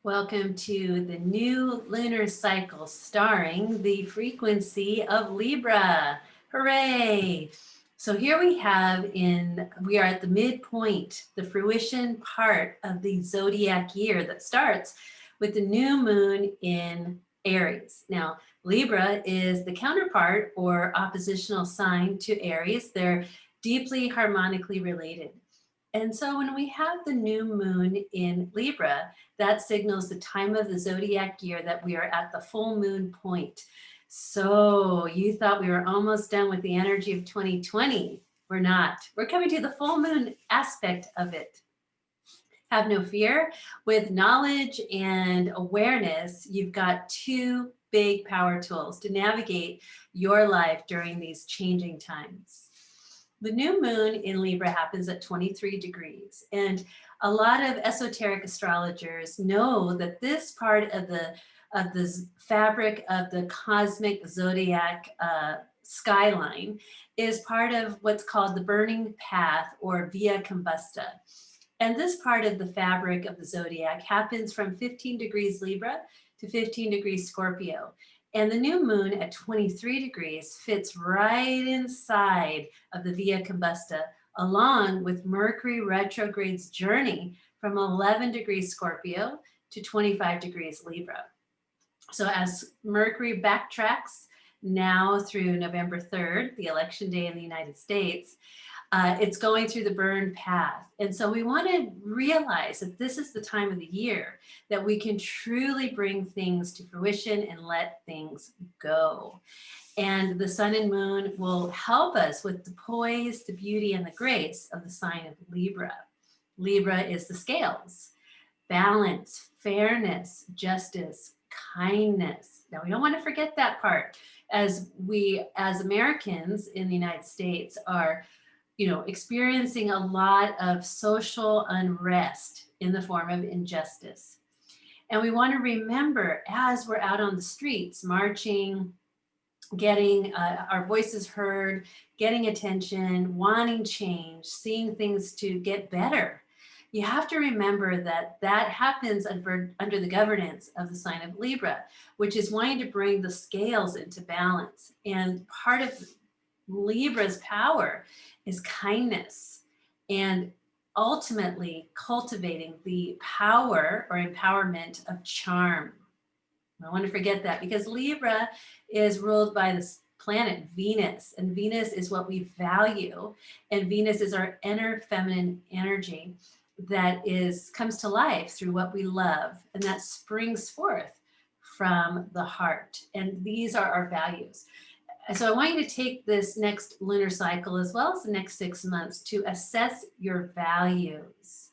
Welcome to the new lunar cycle starring the frequency of Libra. Hooray! So here we are at the midpoint, the fruition part of the zodiac year that starts with the new moon in Aries. Now, Libra is the counterpart or oppositional sign to Aries. They're deeply harmonically related. And so when we have the new moon in Libra, that signals the time of the zodiac year that we are at the full moon point. So you thought we were almost done with the energy of 2020. We're not. We're coming to the full moon aspect of it. Have no fear. With knowledge and awareness, you've got two big power tools to navigate your life during these changing times. The new moon in Libra happens at 23 degrees. And a lot of esoteric astrologers know that this part of the fabric of the cosmic zodiac skyline is part of what's called the burning path or via combusta. And this part of the fabric of the zodiac happens from 15 degrees Libra to 15 degrees Scorpio. And the new moon at 23 degrees fits right inside of the Via Combusta, along with Mercury retrograde's journey from 11 degrees Scorpio to 25 degrees Libra. So as Mercury backtracks now through November 3rd, the election day in the United States, it's going through the burn path. And so we want to realize that this is the time of the year that we can truly bring things to fruition and let things go. And the sun and moon will help us with the poise, the beauty, and the grace of the sign of Libra. Libra is the scales, balance, fairness, justice, kindness. Now, we don't want to forget that part as we, as Americans in the United States, are experiencing a lot of social unrest in the form of injustice. And we want to remember as we're out on the streets, marching, getting our voices heard, getting attention, wanting change, seeing things to get better. You have to remember that that happens under the governance of the sign of Libra, which is wanting to bring the scales into balance. And part of Libra's power is kindness and ultimately cultivating the power or empowerment of charm. I want to forget that because Libra is ruled by this planet Venus, and Venus is what we value, and Venus is our inner feminine energy that comes to life through what we love, and that springs forth from the heart. And these are our values. So I want you to take this next lunar cycle as well as the next 6 months to assess your values.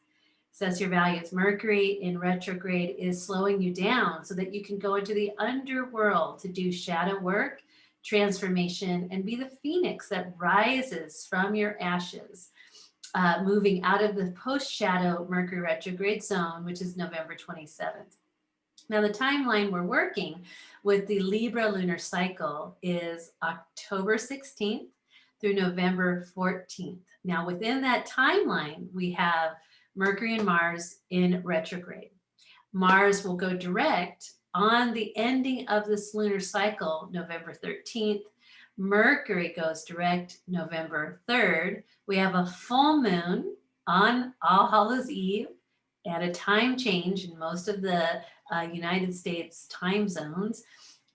Assess your values. Mercury in retrograde is slowing you down so that you can go into the underworld to do shadow work, transformation, and be the phoenix that rises from your ashes, moving out of the post-shadow Mercury retrograde zone, which is November 27th. Now, the timeline we're working with the Libra lunar cycle is October 16th through November 14th. Now, within that timeline, we have Mercury and Mars in retrograde. Mars will go direct on the ending of this lunar cycle, November 13th. Mercury goes direct November 3rd. We have a full moon on All Hallows Eve at a time change in most of the United States time zones.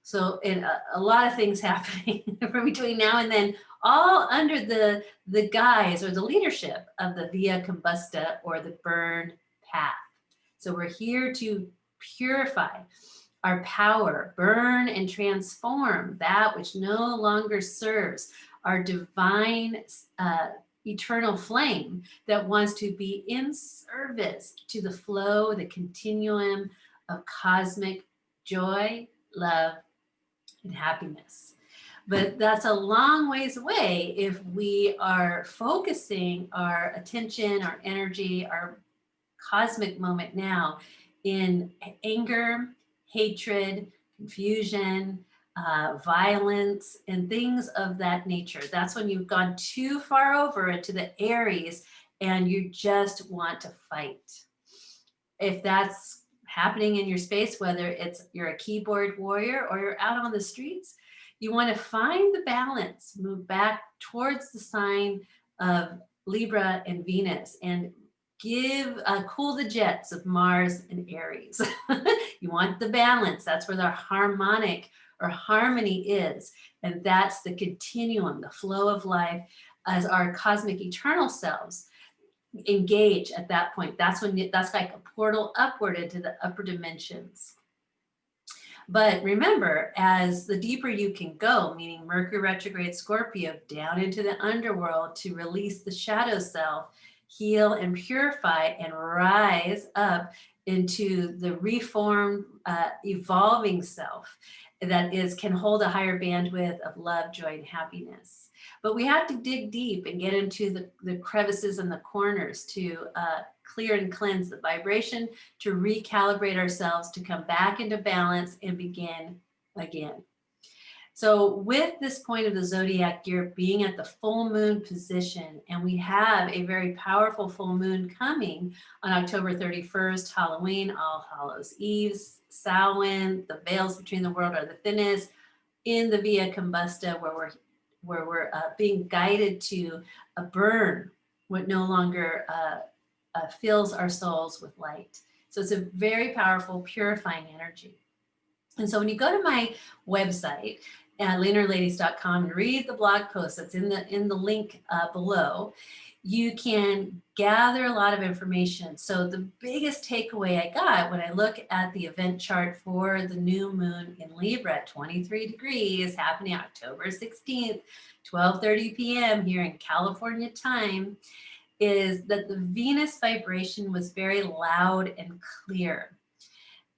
So a lot of things happening from between now and then, all under the guise or the leadership of the Via Combusta or the burn path. So we're here to purify our power, burn and transform that which no longer serves our divine eternal flame that wants to be in service to the flow, the continuum of cosmic joy, love, and happiness. But that's a long ways away if we are focusing our attention, our energy, our cosmic moment now in anger, hatred, confusion, violence, and things of that nature. That's when you've gone too far over into the Aries and you just want to fight. If that's happening in your space, whether it's you're a keyboard warrior or you're out on the streets. You want to find the balance, move back towards the sign of Libra and Venus, and give cool the jets of Mars and Aries. You want the balance. That's where the harmonic or harmony is. And that's the continuum, the flow of life as our cosmic eternal selves engage at that point. That's when that's like a portal upward into the upper dimensions. But remember, as the deeper you can go, meaning Mercury retrograde Scorpio, down into the underworld to release the shadow self, heal and purify and rise up into the reformed, evolving self that can hold a higher bandwidth of love, joy, and happiness. But we have to dig deep and get into the crevices and the corners to clear and cleanse the vibration, to recalibrate ourselves, to come back into balance and begin again. So with this point of the zodiac year being at the full moon position, and we have a very powerful full moon coming on October 31st, Halloween, All Hallows Eve, Samhain, the veils between the world are the thinnest, in the Via Combusta, where we're being guided to burn what no longer fills our souls with light. So it's a very powerful, purifying energy. And so when you go to my website, lunarladies.com, and read the blog post that's in the link below, you can gather a lot of information. So the biggest takeaway I got when I look at the event chart for the new moon in Libra at 23 degrees happening October 16th, 12:30 p.m. here in California time, is that the Venus vibration was very loud and clear.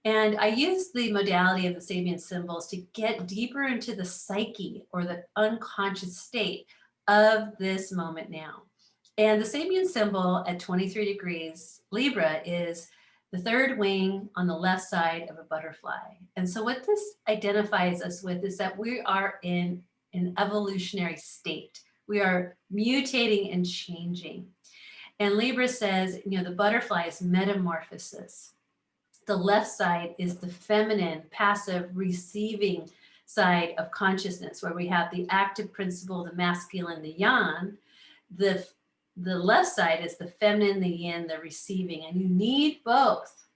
And I use the modality of the Sabian symbols to get deeper into the psyche or the unconscious state of this moment now. And the Sabian symbol at 23 degrees Libra is the third wing on the left side of a butterfly. And so what this identifies us with is that we are in an evolutionary state. We are mutating and changing. And Libra says, the butterfly is metamorphosis. The left side is the feminine, passive, receiving side of consciousness, where we have the active principle, the masculine, the yang. The left side is the feminine, the yin, the receiving, and you need both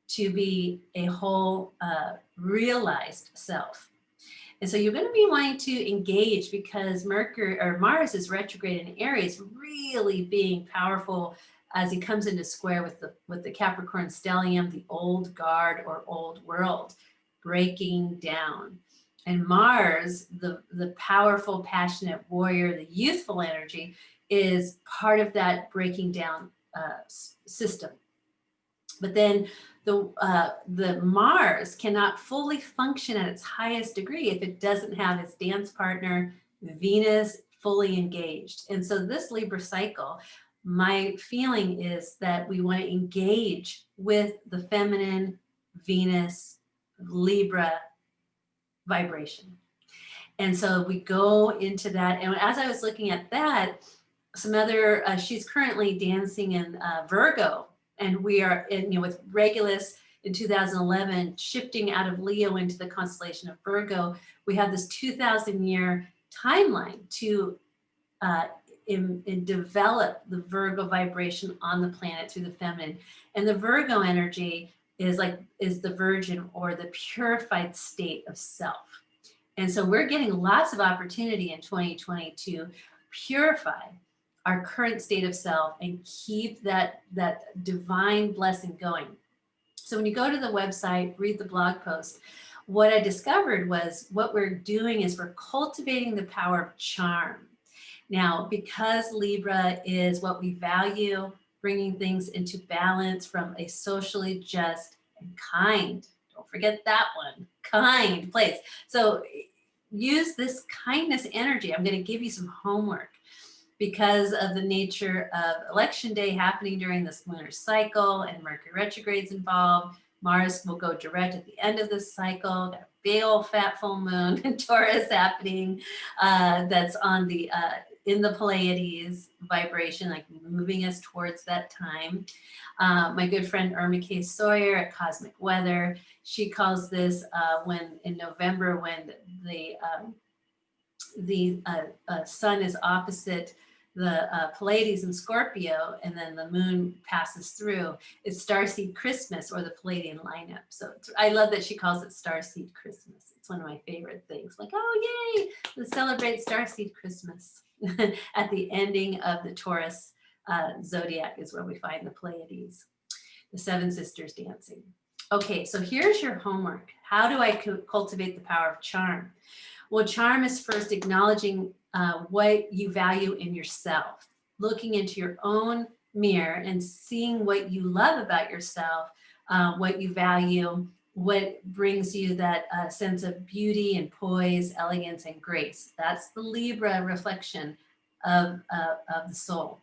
to be a whole realized self. And so you're going to be wanting to engage because Mercury or Mars is retrograde in Aries, really being powerful as he comes into square with the Capricorn stellium, the old guard or old world, breaking down. And Mars, the powerful, passionate warrior, the youthful energy, is part of that breaking down system. But then the Mars cannot fully function at its highest degree if it doesn't have its dance partner, Venus, fully engaged. And so this Libra cycle, my feeling is that we want to engage with the feminine Venus Libra vibration. And so we go into that. And as I was looking at that, some other, she's currently dancing in Virgo, and we are in, with Regulus in 2011, shifting out of Leo into the constellation of Virgo. We have this 2,000-year timeline to develop the Virgo vibration on the planet through the feminine. And the Virgo energy is the virgin or the purified state of self. And so we're getting lots of opportunity in 2020 to purify our current state of self and keep that divine blessing going. So when you go to the website, read the blog post, what I discovered was what we're doing is we're cultivating the power of charm. Now, because Libra is what we value, bringing things into balance from a socially just and kind, don't forget that one, kind place. So use this kindness energy. I'm going to give you some homework because of the nature of election day happening during this lunar cycle and Mercury retrograde's involved. Mars will go direct at the end of this cycle. Got a big old fat full moon in Taurus happening that's on the in the Pleiades vibration, like moving us towards that time. My good friend Irma K. Sawyer at Cosmic Weather, she calls this when in November, when the sun is opposite the Pleiades in Scorpio, and then the moon passes through. It's Starseed Christmas, or the Palladian lineup. So I love that she calls it Starseed Christmas. It's one of my favorite things. Like, oh, yay, let's celebrate Starseed Christmas. At the ending of the Taurus zodiac is where we find the Pleiades, the seven sisters dancing. Okay, so here's your homework. How do I cultivate the power of charm? Well, charm is first acknowledging what you value in yourself, looking into your own mirror and seeing what you love about yourself, what you value, what brings you that sense of beauty and poise, elegance, and grace. That's the Libra reflection of the soul.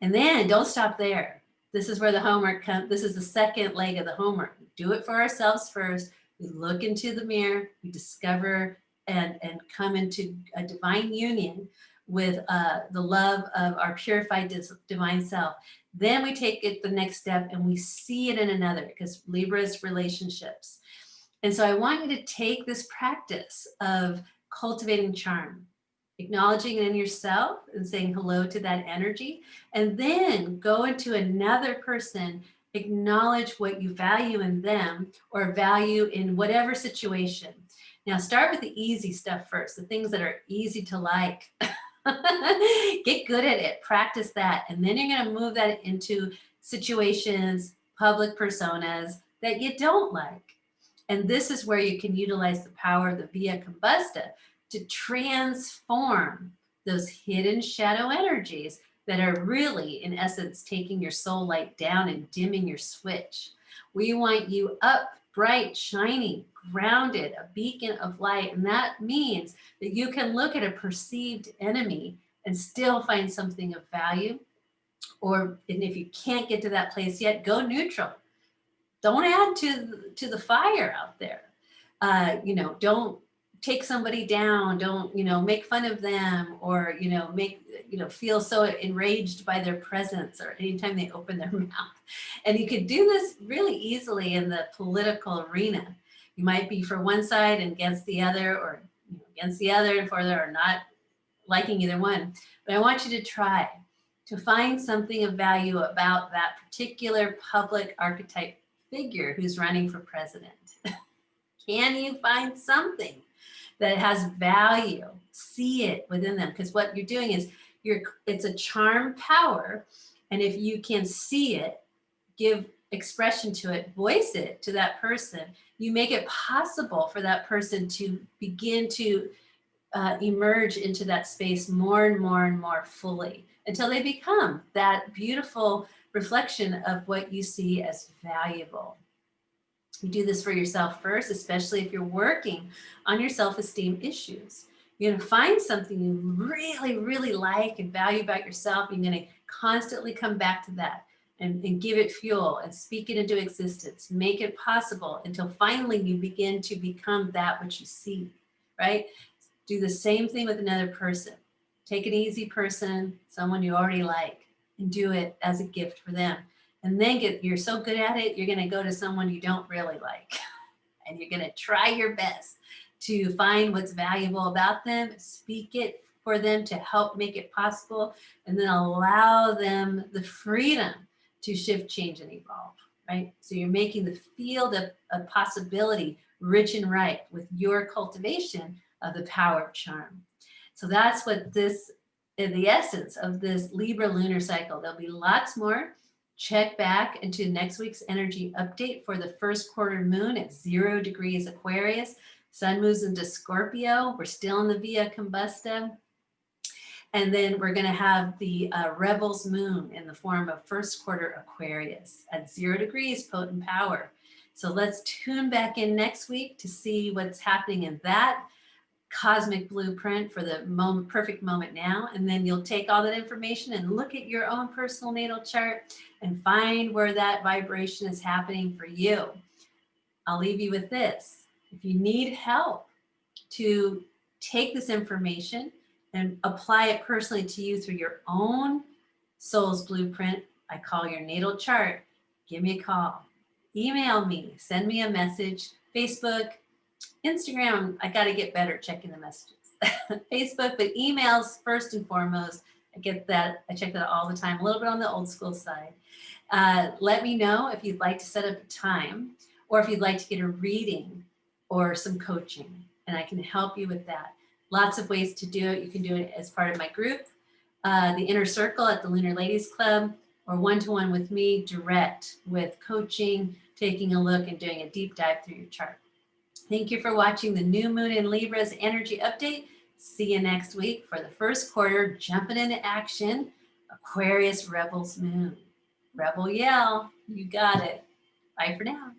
And then don't stop there. This is where the homework comes. This is the second leg of the homework. We do it for ourselves first. We look into the mirror, we discover and come into a divine union with the love of our purified divine self. Then we take it the next step and we see it in another, because Libra is relationships. And so I want you to take this practice of cultivating charm, acknowledging it in yourself and saying hello to that energy, and then go into another person, acknowledge what you value in them or value in whatever situation. Now start with the easy stuff first, the things that are easy to like. Get good at it, practice that, and then you're going to move that into situations, public personas that you don't like. And this is where you can utilize the power of the Via Combusta to transform those hidden shadow energies that are really, in essence, taking your soul light down and dimming your switch. We want you up, bright, shining, grounded, a beacon of light. And that means that you can look at a perceived enemy and still find something of value. And if you can't get to that place yet, go neutral. Don't add to the fire out there. Don't take somebody down. Don't, make fun of them, or, feel so enraged by their presence or anytime they open their mouth. And you could do this really easily in the political arena. You might be for one side and against the other, or against the other and for the, or not liking either one. But I want you to try to find something of value about that particular public archetype figure who's running for president. Can you find something that has value? See it within them, because what you're doing is it's a charm power, and if you can see it, give expression to it, voice it to that person, you make it possible for that person to begin to emerge into that space more and more and more fully, until they become that beautiful reflection of what you see as valuable. You do this for yourself first, especially if you're working on your self-esteem issues. You're going to find something you really, really like and value about yourself. You're going to constantly come back to that and give it fuel and speak it into existence. Make it possible until finally you begin to become that which you see, right? Do the same thing with another person. Take an easy person, someone you already like, and do it as a gift for them. And then you're so good at it, you're going to go to someone you don't really like. And you're going to try your best to find what's valuable about them, speak it for them to help make it possible, and then allow them the freedom to shift, change, and evolve, right? So you're making the field of possibility rich and ripe with your cultivation of the power of charm. So that's what this is, the essence of this Libra lunar cycle. There'll be lots more. Check back into next week's energy update for the first quarter moon at 0 degrees Aquarius. Sun moves into Scorpio. We're still in the Via Combusta. And then we're going to have the Rebels moon in the form of first quarter Aquarius at 0 degrees, potent power. So let's tune back in next week to see what's happening in that cosmic blueprint for the perfect moment now. And then you'll take all that information and look at your own personal natal chart and find where that vibration is happening for you. I'll leave you with this. If you need help to take this information and apply it personally to you through your own soul's blueprint, I call your natal chart, give me a call, email me, send me a message, Facebook, Instagram. I got to get better at checking the messages. Facebook, but emails first and foremost. I get that. I check that all the time, a little bit on the old school side. Let me know if you'd like to set up a time or if you'd like to get a reading or some coaching, and I can help you with that. Lots of ways to do it. You can do it as part of my group, the Inner Circle at the Lunar Ladies Club, or one-to-one with me, direct with coaching, taking a look and doing a deep dive through your chart. Thank you for watching the New Moon in Libra's energy update. See you next week for the first quarter, jumping into action, Aquarius Rebels Moon. Rebel yell, you got it. Bye for now.